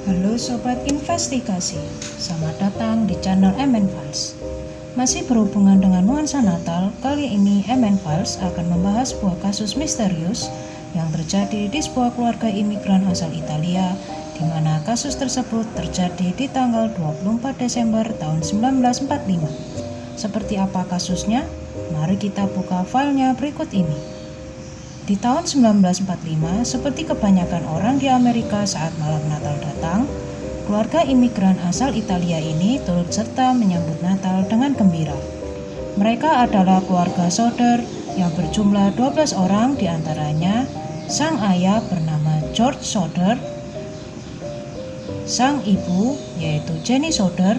Halo Sobat Investigasi, selamat datang di channel MN Files. Masih berhubungan dengan nuansa Natal, kali ini MN Files akan membahas sebuah kasus misterius yang terjadi di sebuah keluarga imigran asal Italia, di mana kasus tersebut terjadi di tanggal 24 Desember tahun 1945. Seperti apa kasusnya? Mari kita buka filenya berikut ini. Di tahun 1945, seperti kebanyakan orang di Amerika saat malam Natal datang, keluarga imigran asal Italia ini turut serta menyambut Natal dengan gembira. Mereka adalah keluarga Soder yang berjumlah 12 orang, diantaranya sang ayah bernama George Soder, sang ibu yaitu Jenny Soder,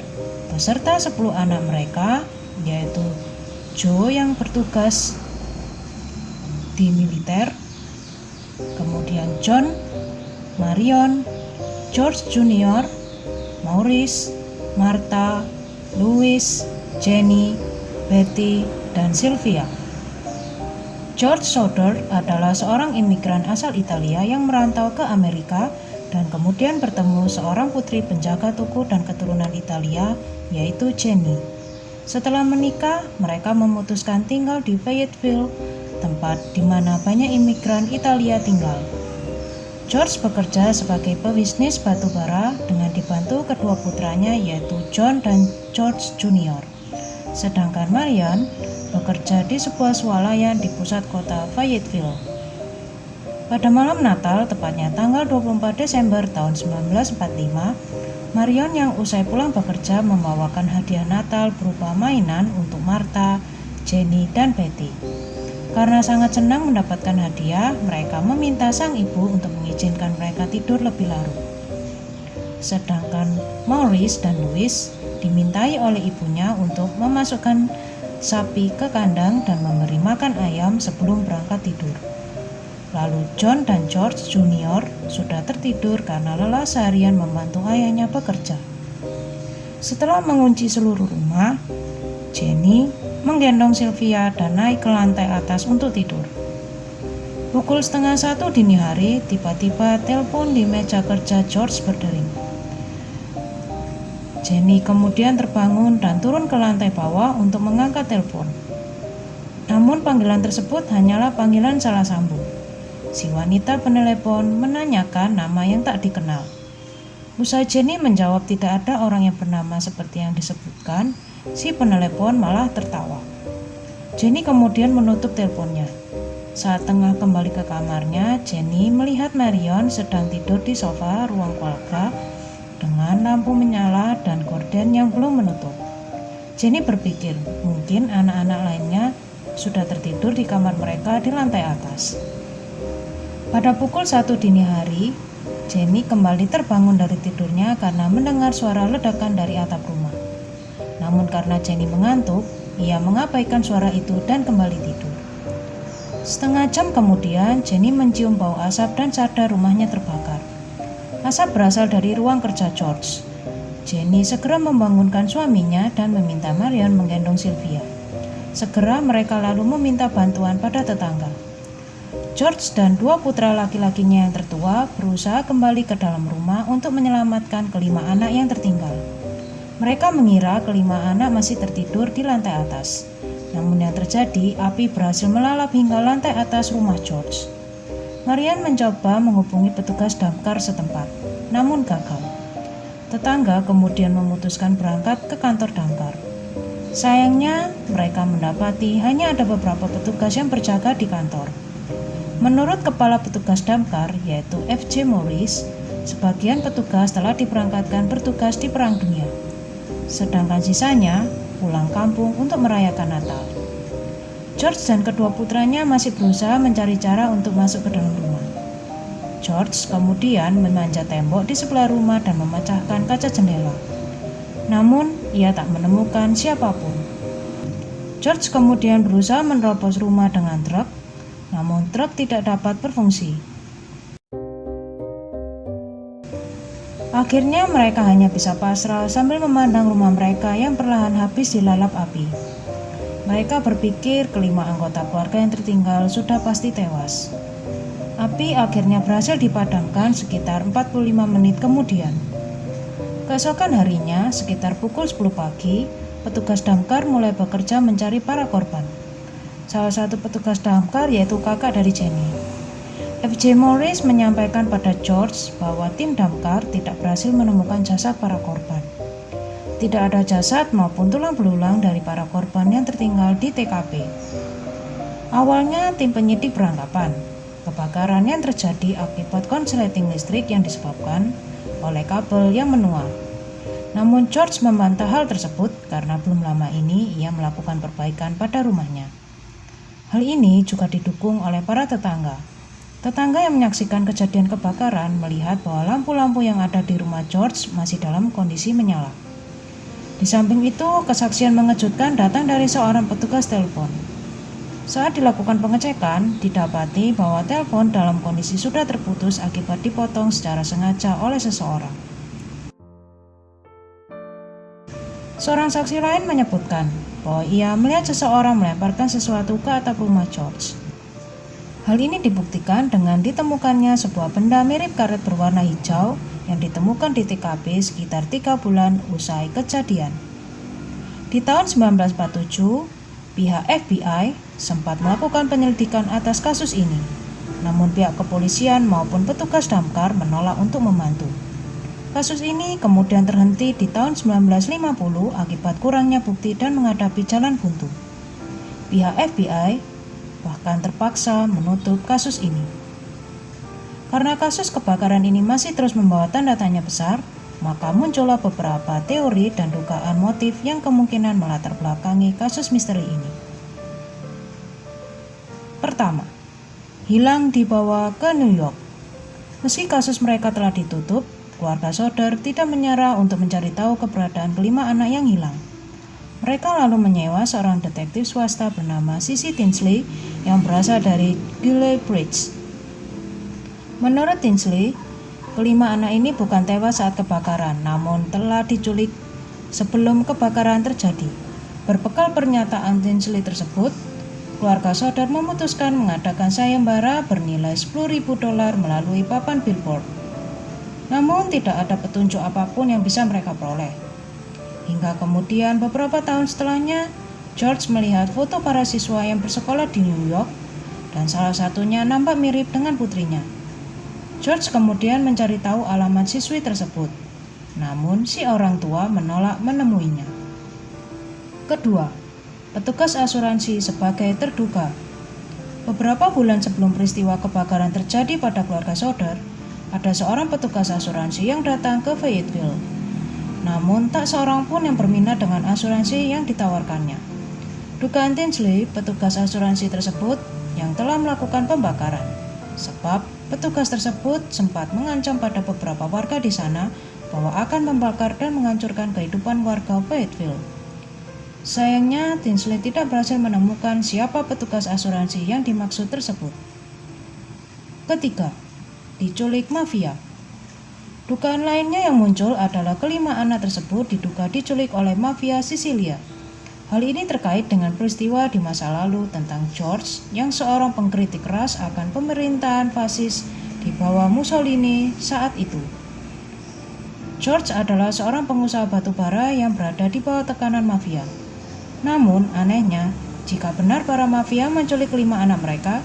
beserta 10 anak mereka yaitu Joe yang bertugas di militer, kemudian John, Marion, George Junior, Maurice, Martha, Louis, Jenny, Betty, dan Sylvia. George Soder adalah seorang imigran asal Italia yang merantau ke Amerika dan kemudian bertemu seorang putri penjaga toko dan keturunan Italia, yaitu Jenny. Setelah menikah, mereka memutuskan tinggal di Fayetteville, tempat di mana banyak imigran Italia tinggal. George bekerja sebagai pebisnis batu bara dengan dibantu kedua putranya yaitu John dan George Junior. Sedangkan Marion bekerja di sebuah swalayan di pusat kota Fayetteville. Pada malam Natal, tepatnya tanggal 24 Desember tahun 1945, Marion yang usai pulang bekerja membawakan hadiah Natal berupa mainan untuk Martha, Jenny, dan Betty. Karena sangat senang mendapatkan hadiah, mereka meminta sang ibu untuk mengizinkan mereka tidur lebih larut. Sedangkan Maurice dan Louis dimintai oleh ibunya untuk memasukkan sapi ke kandang dan memberi makan ayam sebelum berangkat tidur. Lalu John dan George Junior sudah tertidur karena lelah seharian membantu ayahnya bekerja. Setelah mengunci seluruh rumah, Jenny menggendong Sylvia dan naik ke lantai atas untuk tidur. Pukul 12:30 dini hari, tiba-tiba telepon di meja kerja George berdering. Jenny kemudian terbangun dan turun ke lantai bawah untuk mengangkat telepon. Namun panggilan tersebut hanyalah panggilan salah sambung. Si wanita penelepon menanyakan nama yang tak dikenal. Usai Jenny menjawab tidak ada orang yang bernama seperti yang disebutkan, si penelepon malah tertawa. Jenny kemudian menutup teleponnya. Saat tengah kembali ke kamarnya, Jenny melihat Marion sedang tidur di sofa ruang keluarga dengan lampu menyala dan gorden yang belum menutup. Jenny berpikir mungkin anak-anak lainnya sudah tertidur di kamar mereka di lantai atas. Pada pukul 1 dini hari, Jenny kembali terbangun dari tidurnya karena mendengar suara ledakan dari atap rumah. Namun karena Jenny mengantuk, ia mengabaikan suara itu dan kembali tidur. Setengah jam kemudian, Jenny mencium bau asap dan sadar rumahnya terbakar. Asap berasal dari ruang kerja George. Jenny segera membangunkan suaminya dan meminta Marion menggendong Sylvia. Segera mereka lalu meminta bantuan pada tetangga. George dan dua putra laki-lakinya yang tertua berusaha kembali ke dalam rumah untuk menyelamatkan kelima anak yang tertinggal. Mereka mengira kelima anak masih tertidur di lantai atas. Namun yang terjadi, api berhasil melalap hingga lantai atas rumah George. Marion mencoba menghubungi petugas damkar setempat, namun gagal. Tetangga kemudian memutuskan berangkat ke kantor damkar. Sayangnya, mereka mendapati hanya ada beberapa petugas yang berjaga di kantor. Menurut kepala petugas damkar, yaitu F.J. Morris, sebagian petugas telah diberangkatkan bertugas di Perang Dunia. Sedangkan sisanya pulang kampung untuk merayakan Natal. George dan kedua putranya masih berusaha mencari cara untuk masuk ke dalam rumah. George kemudian memanjat tembok di sebelah rumah dan memecahkan kaca jendela. Namun, ia tak menemukan siapapun. George kemudian berusaha menerobos rumah dengan truk, namun truk tidak dapat berfungsi. Akhirnya mereka hanya bisa pasrah sambil memandang rumah mereka yang perlahan habis dilalap api. Mereka berpikir kelima anggota keluarga yang tertinggal sudah pasti tewas. Api akhirnya berhasil dipadamkan sekitar 45 menit kemudian. Keesokan harinya, sekitar pukul 10 pagi, petugas damkar mulai bekerja mencari para korban. Salah satu petugas damkar yaitu kakak dari Jenny. F.J. Morris menyampaikan pada George bahwa tim damkar tidak berhasil menemukan jasad para korban. Tidak ada jasad maupun tulang belulang dari para korban yang tertinggal di TKP. Awalnya tim penyidik beranggapan kebakaran yang terjadi akibat konsleting listrik yang disebabkan oleh kabel yang menua. Namun George membantah hal tersebut karena belum lama ini ia melakukan perbaikan pada rumahnya. Hal ini juga didukung oleh para tetangga. Tetangga yang menyaksikan kejadian kebakaran melihat bahwa lampu-lampu yang ada di rumah George masih dalam kondisi menyala. Di samping itu, kesaksian mengejutkan datang dari seorang petugas telepon. Saat dilakukan pengecekan, didapati bahwa telepon dalam kondisi sudah terputus akibat dipotong secara sengaja oleh seseorang. Seorang saksi lain menyebutkan bahwa ia melihat seseorang melemparkan sesuatu ke atap rumah George. Hal ini dibuktikan dengan ditemukannya sebuah benda mirip karet berwarna hijau yang ditemukan di TKP sekitar 3 bulan usai kejadian. Di tahun 1947, pihak FBI sempat melakukan penyelidikan atas kasus ini, namun pihak kepolisian maupun petugas damkar menolak untuk membantu. Kasus ini kemudian terhenti di tahun 1950 akibat kurangnya bukti dan menghadapi jalan buntu. Pihak FBI bahkan terpaksa menutup kasus ini. Karena kasus kebakaran ini masih terus membawa tanda tanya besar, maka muncullah beberapa teori dan dugaan motif yang kemungkinan melatar belakangi kasus misteri ini. Pertama, hilang dibawa ke New York. Meski kasus mereka telah ditutup, keluarga Soder tidak menyerah untuk mencari tahu keberadaan kelima anak yang hilang. Mereka lalu menyewa seorang detektif swasta bernama Sissy Tinsley yang berasal dari Giley Bridge. Menurut Tinsley, kelima anak ini bukan tewas saat kebakaran, namun telah diculik sebelum kebakaran terjadi. Berbekal pernyataan Tinsley tersebut, keluarga Soder memutuskan mengadakan sayembara bernilai $10.000 melalui papan billboard. Namun tidak ada petunjuk apapun yang bisa mereka peroleh. Hingga kemudian beberapa tahun setelahnya, George melihat foto para siswa yang bersekolah di New York dan salah satunya nampak mirip dengan putrinya. George kemudian mencari tahu alamat siswi tersebut, namun si orang tua menolak menemuinya. Kedua, petugas asuransi sebagai terduga. Beberapa bulan sebelum peristiwa kebakaran terjadi pada keluarga Soder, ada seorang petugas asuransi yang datang ke Fayetteville. Namun tak seorang pun yang berminat dengan asuransi yang ditawarkannya. Dugaan Tinsley, petugas asuransi tersebut yang telah melakukan pembakaran, sebab petugas tersebut sempat mengancam pada beberapa warga di sana bahwa akan membakar dan menghancurkan kehidupan warga Fayetteville. Sayangnya, Tinsley tidak berhasil menemukan siapa petugas asuransi yang dimaksud tersebut. Ketiga, diculik mafia. Dugaan lainnya yang muncul adalah kelima anak tersebut diduga diculik oleh mafia Sisilia. Hal ini terkait dengan peristiwa di masa lalu tentang George yang seorang pengkritik keras akan pemerintahan fasis di bawah Mussolini saat itu. George adalah seorang pengusaha batu bara yang berada di bawah tekanan mafia. Namun anehnya, jika benar para mafia menculik kelima anak mereka,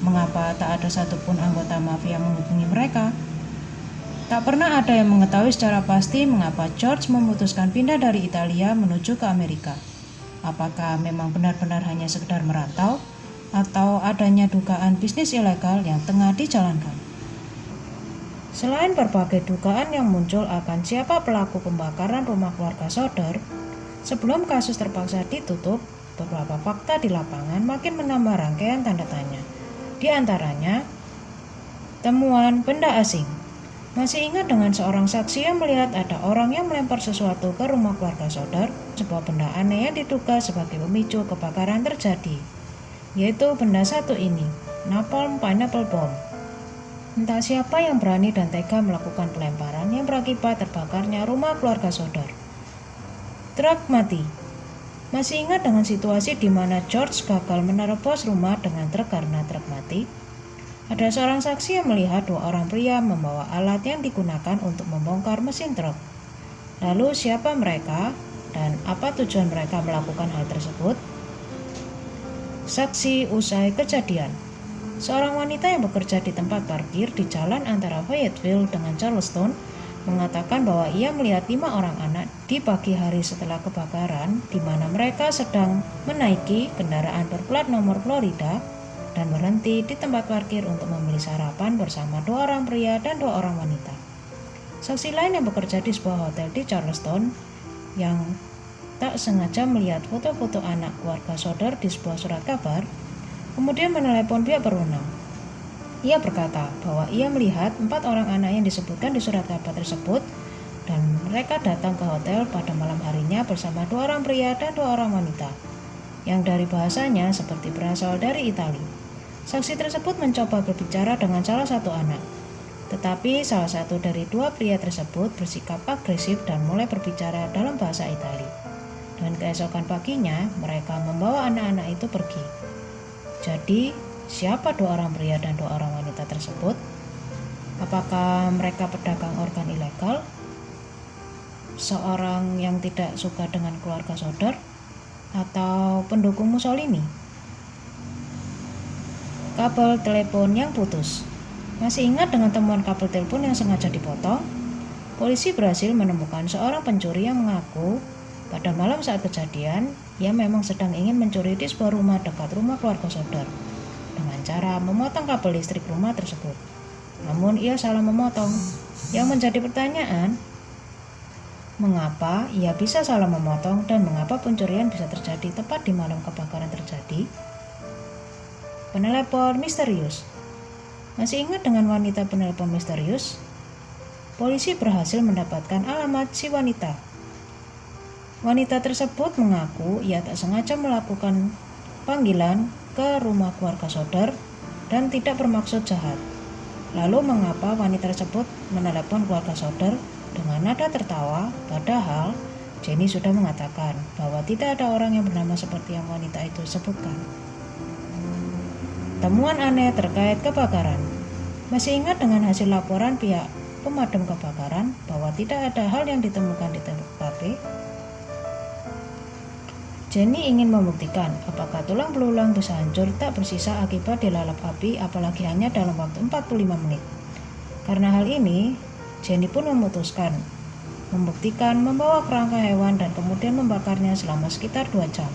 mengapa tak ada satupun anggota mafia menghubungi mereka? Tak pernah ada yang mengetahui secara pasti mengapa George memutuskan pindah dari Italia menuju ke Amerika. Apakah memang benar-benar hanya sekedar merantau, atau adanya dugaan bisnis ilegal yang tengah dijalankan? Selain berbagai dugaan yang muncul akan siapa pelaku pembakaran rumah keluarga Soder, sebelum kasus terpaksa ditutup, beberapa fakta di lapangan makin menambah rangkaian tanda tanya. Di antaranya, temuan benda asing. Masih ingat dengan seorang saksi yang melihat ada orang yang melempar sesuatu ke rumah keluarga Soder, sebuah benda aneh yang diduga sebagai pemicu kebakaran terjadi, yaitu benda satu ini, napalm pineapple bomb. Entah siapa yang berani dan tega melakukan pelemparan yang berakibat terbakarnya rumah keluarga Soder. Truk mati. Masih ingat dengan situasi di mana George gagal menerobos rumah dengan truk karena truk mati? Ada seorang saksi yang melihat dua orang pria membawa alat yang digunakan untuk membongkar mesin truk. Lalu siapa mereka dan apa tujuan mereka melakukan hal tersebut? Saksi usai kejadian. Seorang wanita yang bekerja di tempat parkir di jalan antara Fayetteville dengan Charleston mengatakan bahwa ia melihat 5 orang anak di pagi hari setelah kebakaran di mana mereka sedang menaiki kendaraan berplat nomor Florida dan berhenti di tempat parkir untuk membeli sarapan bersama 2 orang pria dan 2 orang wanita. Saksi lain yang bekerja di sebuah hotel di Charleston yang tak sengaja melihat foto-foto anak keluarga Soder di sebuah surat kabar, kemudian menelepon pihak berwenang. Ia berkata bahwa ia melihat 4 orang anak yang disebutkan di surat kabar tersebut dan mereka datang ke hotel pada malam harinya bersama 2 orang pria dan 2 orang wanita yang dari bahasanya seperti berasal dari Italia. Saksi tersebut mencoba berbicara dengan salah satu anak, tetapi salah satu dari 2 pria tersebut bersikap agresif dan mulai berbicara dalam bahasa Italia. Dan keesokan paginya mereka membawa anak-anak itu pergi. Jadi, siapa 2 orang pria dan 2 orang wanita tersebut? Apakah mereka pedagang organ ilegal? Seorang yang tidak suka dengan keluarga Soder? Atau pendukung Mussolini? Kabel telepon yang putus. Masih ingat dengan temuan kabel telepon yang sengaja dipotong? Polisi berhasil menemukan seorang pencuri yang mengaku pada malam saat kejadian, ia memang sedang ingin mencuri di sebuah rumah dekat rumah keluarga Soder dengan cara memotong kabel listrik rumah tersebut. Namun ia salah memotong. Yang menjadi pertanyaan, mengapa ia bisa salah memotong dan mengapa pencurian bisa terjadi tepat di malam kebakaran terjadi? Penelepon misterius. Masih ingat dengan wanita penelepon misterius? Polisi berhasil mendapatkan alamat si wanita. Wanita tersebut mengaku ia tak sengaja melakukan panggilan ke rumah keluarga Soder dan tidak bermaksud jahat. Lalu mengapa wanita tersebut menelepon keluarga Soder dengan nada tertawa, padahal Jenny sudah mengatakan bahwa tidak ada orang yang bernama seperti yang wanita itu sebutkan. Temuan aneh terkait kebakaran. Masih ingat dengan hasil laporan pihak pemadam kebakaran bahwa tidak ada hal yang ditemukan di TKP? Jenny ingin membuktikan apakah tulang belulang bisa hancur tak bersisa akibat dilalap api, apalagi hanya dalam waktu 45 menit. Karena hal ini, Jenny pun memutuskan membuktikan membawa kerangka hewan dan kemudian membakarnya selama sekitar 2 jam.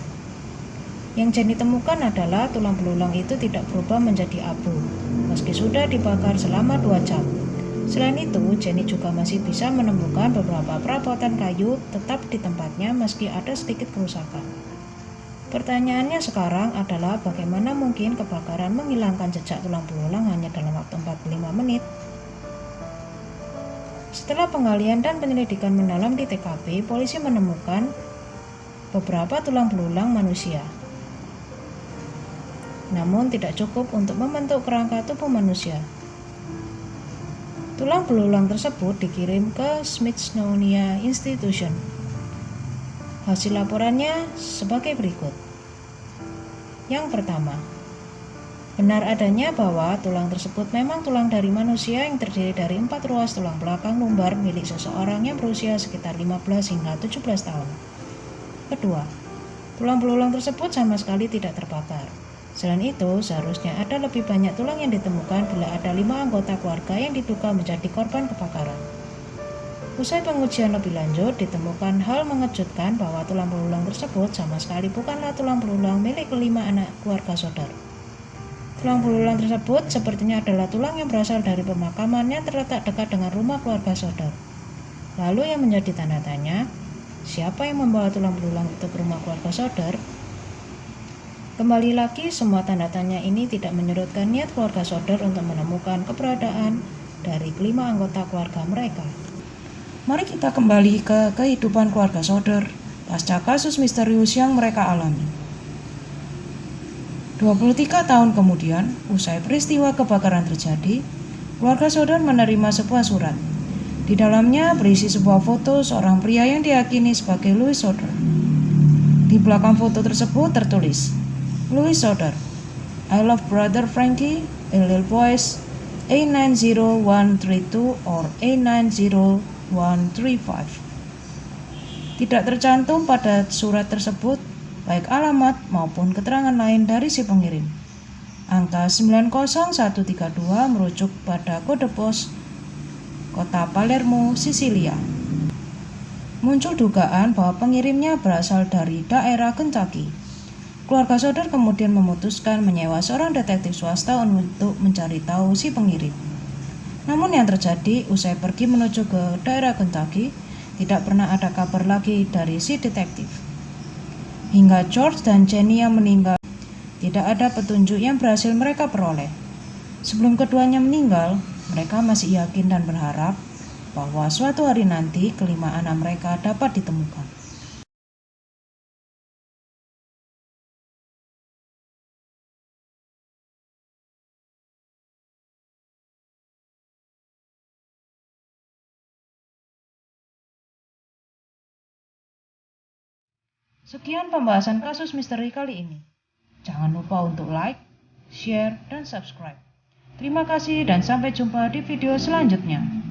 Yang Jenny temukan adalah tulang belulang itu tidak berubah menjadi abu, meski sudah dibakar selama 2 jam. Selain itu, Jenny juga masih bisa menemukan beberapa perabotan kayu tetap di tempatnya meski ada sedikit kerusakan. Pertanyaannya sekarang adalah bagaimana mungkin kebakaran menghilangkan jejak tulang belulang hanya dalam waktu 45 menit? Setelah penggalian dan penyelidikan mendalam di TKP, polisi menemukan beberapa tulang belulang manusia. Namun tidak cukup untuk membentuk kerangka tubuh manusia. Tulang belulang tersebut dikirim ke Smithsonian Institution. Hasil laporannya sebagai berikut. Yang pertama, benar adanya bahwa tulang tersebut memang tulang dari manusia yang terdiri dari 4 ruas tulang belakang lumbar milik seseorang yang berusia sekitar 15 hingga 17 tahun. Kedua, tulang belulang tersebut sama sekali tidak terbakar. Selain itu, seharusnya ada lebih banyak tulang yang ditemukan bila ada 5 anggota keluarga yang diduga menjadi korban kebakaran. Usai pengujian lebih lanjut, ditemukan hal mengejutkan bahwa tulang belulang tersebut sama sekali bukanlah tulang belulang milik kelima anak keluarga Soder. Tulang belulang tersebut sepertinya adalah tulang yang berasal dari pemakaman yang terletak dekat dengan rumah keluarga Soder. Lalu yang menjadi tanda tanya, siapa yang membawa tulang belulang itu ke rumah keluarga Soder? Kembali lagi, semua tanda tanya ini tidak menyurutkan niat keluarga Soder untuk menemukan keberadaan dari kelima anggota keluarga mereka. Mari kita kembali ke kehidupan keluarga Soder pasca kasus misterius yang mereka alami. 23 tahun kemudian, usai peristiwa kebakaran terjadi, keluarga Soder menerima sebuah surat. Di dalamnya berisi sebuah foto seorang pria yang diyakini sebagai Louis Soder. Di belakang foto tersebut tertulis, Louis Soder, I love brother Frankie, Lil Boys A90132 or A90135. Tidak tercantum pada surat tersebut baik alamat maupun keterangan lain dari si pengirim. Angka 90132 merujuk pada kode pos kota Palermo, Sisilia. Muncul dugaan bahwa pengirimnya berasal dari daerah Kentucky. Keluarga Soder kemudian memutuskan menyewa seorang detektif swasta untuk mencari tahu si pengirim. Namun yang terjadi usai pergi menuju ke daerah Kentucky, tidak pernah ada kabar lagi dari si detektif. Hingga George dan Jenny yang meninggal, tidak ada petunjuk yang berhasil mereka peroleh. Sebelum keduanya meninggal, mereka masih yakin dan berharap bahwa suatu hari nanti kelima anak mereka dapat ditemukan. Sekian pembahasan kasus misteri kali ini. Jangan lupa untuk like, share, dan subscribe. Terima kasih dan sampai jumpa di video selanjutnya.